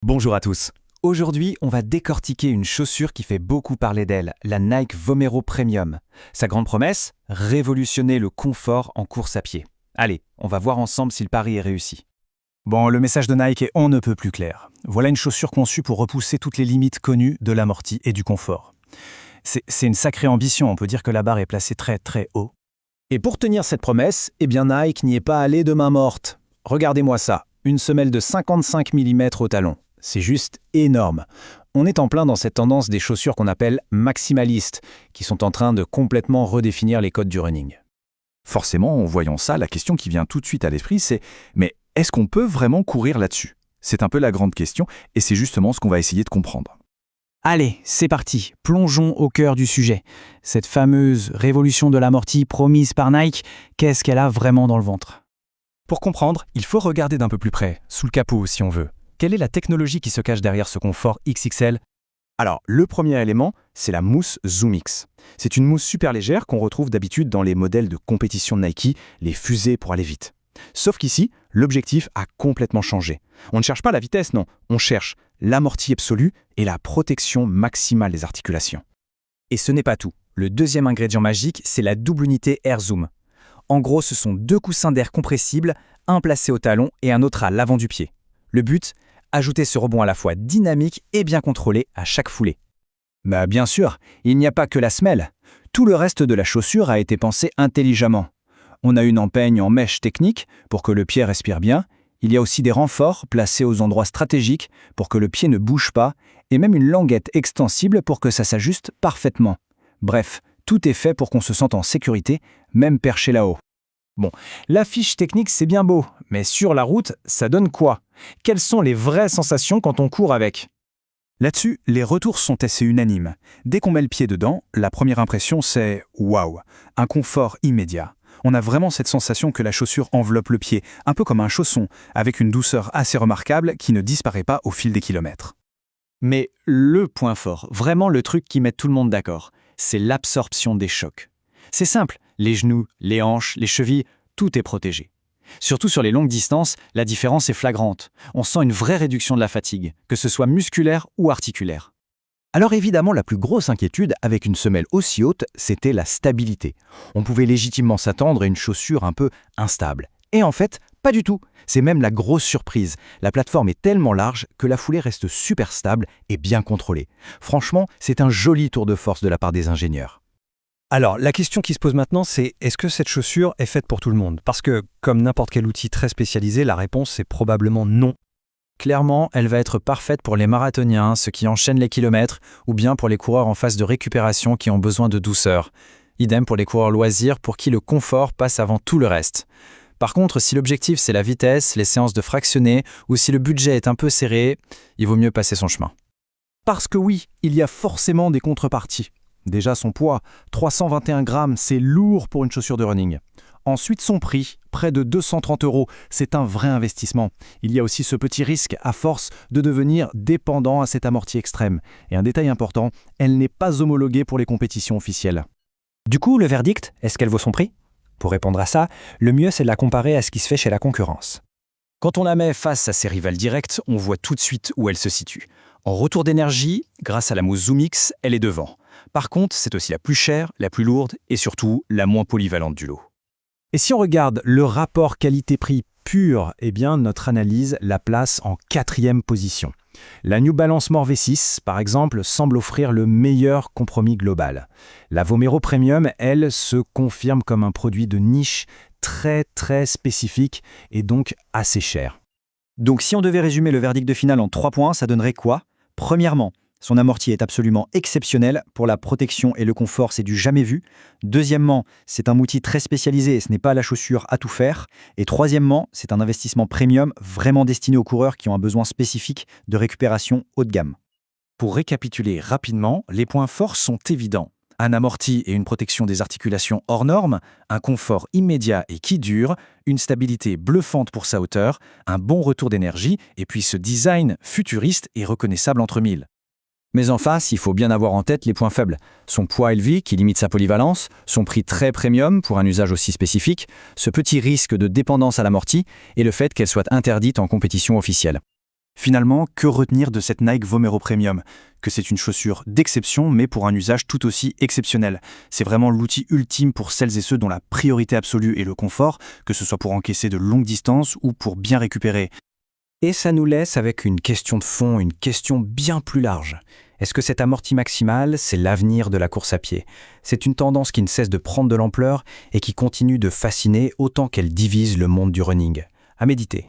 Bonjour à tous. Aujourd'hui, on va décortiquer une chaussure qui fait beaucoup parler d'elle, la Nike Vomero Premium. Sa grande promesse, révolutionner le confort en course à pied. Allez, on va voir ensemble si le pari est réussi. Bon, le message de Nike est on ne peut plus clair. Voilà une chaussure conçue pour repousser toutes les limites connues de l'amorti et du confort. C'est une sacrée ambition, on peut dire que la barre est placée très très haut. Et pour tenir cette promesse, Nike n'y est pas allé de main morte. Regardez-moi ça, une semelle de 55 mm au talon. C'est juste énorme. On est en plein dans cette tendance des chaussures qu'on appelle maximalistes, qui sont en train de complètement redéfinir les codes du running. Forcément, en voyant ça, la question qui vient tout de suite à l'esprit, c'est « mais est-ce qu'on peut vraiment courir là-dessus ?» C'est un peu la grande question, et c'est justement ce qu'on va essayer de comprendre. Allez, c'est parti, plongeons au cœur du sujet. Cette fameuse révolution de l'amorti promise par Nike, qu'est-ce qu'elle a vraiment dans le ventre? Pour comprendre, il faut regarder d'un peu plus près, sous le capot si on veut. Quelle est la technologie qui se cache derrière ce confort XXL? Alors, le premier élément, c'est la mousse ZoomX. C'est une mousse super légère qu'on retrouve d'habitude dans les modèles de compétition de Nike, les fusées pour aller vite. Sauf qu'ici, l'objectif a complètement changé. On ne cherche pas la vitesse, non, on cherche l'amorti absolu et la protection maximale des articulations. Et ce n'est pas tout. Le deuxième ingrédient magique, c'est la double unité Air Zoom. En gros, ce sont deux coussins d'air compressibles, un placé au talon et un autre à l'avant du pied. Le but, ajouter ce rebond à la fois dynamique et bien contrôlé à chaque foulée. Bah bien sûr, il n'y a pas que la semelle. Tout le reste de la chaussure a été pensé intelligemment. On a une empeigne en mèche technique pour que le pied respire bien. Il y a aussi des renforts placés aux endroits stratégiques pour que le pied ne bouge pas et même une languette extensible pour que ça s'ajuste parfaitement. Bref, tout est fait pour qu'on se sente en sécurité, même perché là-haut. Bon, la fiche technique c'est bien beau, mais sur la route, ça donne quoi? Quelles sont les vraies sensations quand on court avec? Là-dessus, les retours sont assez unanimes. Dès qu'on met le pied dedans, la première impression c'est « waouh », un confort immédiat. On a vraiment cette sensation que la chaussure enveloppe le pied, un peu comme un chausson, avec une douceur assez remarquable qui ne disparaît pas au fil des kilomètres. Mais le point fort, vraiment le truc qui met tout le monde d'accord, c'est l'absorption des chocs. C'est simple, les genoux, les hanches, les chevilles, tout est protégé. Surtout sur les longues distances, la différence est flagrante. On sent une vraie réduction de la fatigue, que ce soit musculaire ou articulaire. Alors évidemment, la plus grosse inquiétude avec une semelle aussi haute, c'était la stabilité. On pouvait légitimement s'attendre à une chaussure un peu instable. Et en fait, pas du tout. C'est même la grosse surprise. La plateforme est tellement large que la foulée reste super stable et bien contrôlée. Franchement, c'est un joli tour de force de la part des ingénieurs. Alors, la question qui se pose maintenant, c'est est-ce que cette chaussure est faite pour tout le monde? Parce que, comme n'importe quel outil très spécialisé, la réponse est probablement non. Clairement, elle va être parfaite pour les marathoniens, ceux qui enchaînent les kilomètres, ou bien pour les coureurs en phase de récupération qui ont besoin de douceur. Idem pour les coureurs loisirs pour qui le confort passe avant tout le reste. Par contre, si l'objectif c'est la vitesse, les séances de fractionnés, ou si le budget est un peu serré, il vaut mieux passer son chemin. Parce que oui, il y a forcément des contreparties. Déjà son poids, 321 grammes, c'est lourd pour une chaussure de running. Ensuite son prix, près de 230 €, c'est un vrai investissement. Il y a aussi ce petit risque à force de devenir dépendant à cet amorti extrême. Et un détail important, elle n'est pas homologuée pour les compétitions officielles. Du coup, le verdict, est-ce qu'elle vaut son prix? Pour répondre à ça, le mieux c'est de la comparer à ce qui se fait chez la concurrence. Quand on la met face à ses rivales directes, on voit tout de suite où elle se situe. En retour d'énergie, grâce à la mousse ZoomX, elle est devant. Par contre, c'est aussi la plus chère, la plus lourde et surtout la moins polyvalente du lot. Et si on regarde le rapport qualité-prix pur, notre analyse la place en 4e position. La New Balance More V6, par exemple, semble offrir le meilleur compromis global. La Vomero Premium, elle, se confirme comme un produit de niche très très spécifique et donc assez cher. Donc si on devait résumer le verdict de finale en 3 points, ça donnerait quoi? Premièrement, son amorti est absolument exceptionnel. Pour la protection et le confort, c'est du jamais vu. Deuxièmement, c'est un outil très spécialisé et ce n'est pas la chaussure à tout faire. Et troisièmement, c'est un investissement premium vraiment destiné aux coureurs qui ont un besoin spécifique de récupération haut de gamme. Pour récapituler rapidement, les points forts sont évidents. Un amorti et une protection des articulations hors normes, un confort immédiat et qui dure, une stabilité bluffante pour sa hauteur, un bon retour d'énergie et puis ce design futuriste et reconnaissable entre mille. Mais en face, il faut bien avoir en tête les points faibles. Son poids élevé qui limite sa polyvalence, son prix très premium pour un usage aussi spécifique, ce petit risque de dépendance à l'amorti et le fait qu'elle soit interdite en compétition officielle. Finalement, que retenir de cette Nike Vomero Premium? Que c'est une chaussure d'exception, mais pour un usage tout aussi exceptionnel. C'est vraiment l'outil ultime pour celles et ceux dont la priorité absolue est le confort, que ce soit pour encaisser de longues distances ou pour bien récupérer. Et ça nous laisse avec une question de fond, une question bien plus large. Est-ce que cette amorti maximale, c'est l'avenir de la course à pied? C'est une tendance qui ne cesse de prendre de l'ampleur et qui continue de fasciner autant qu'elle divise le monde du running. À méditer.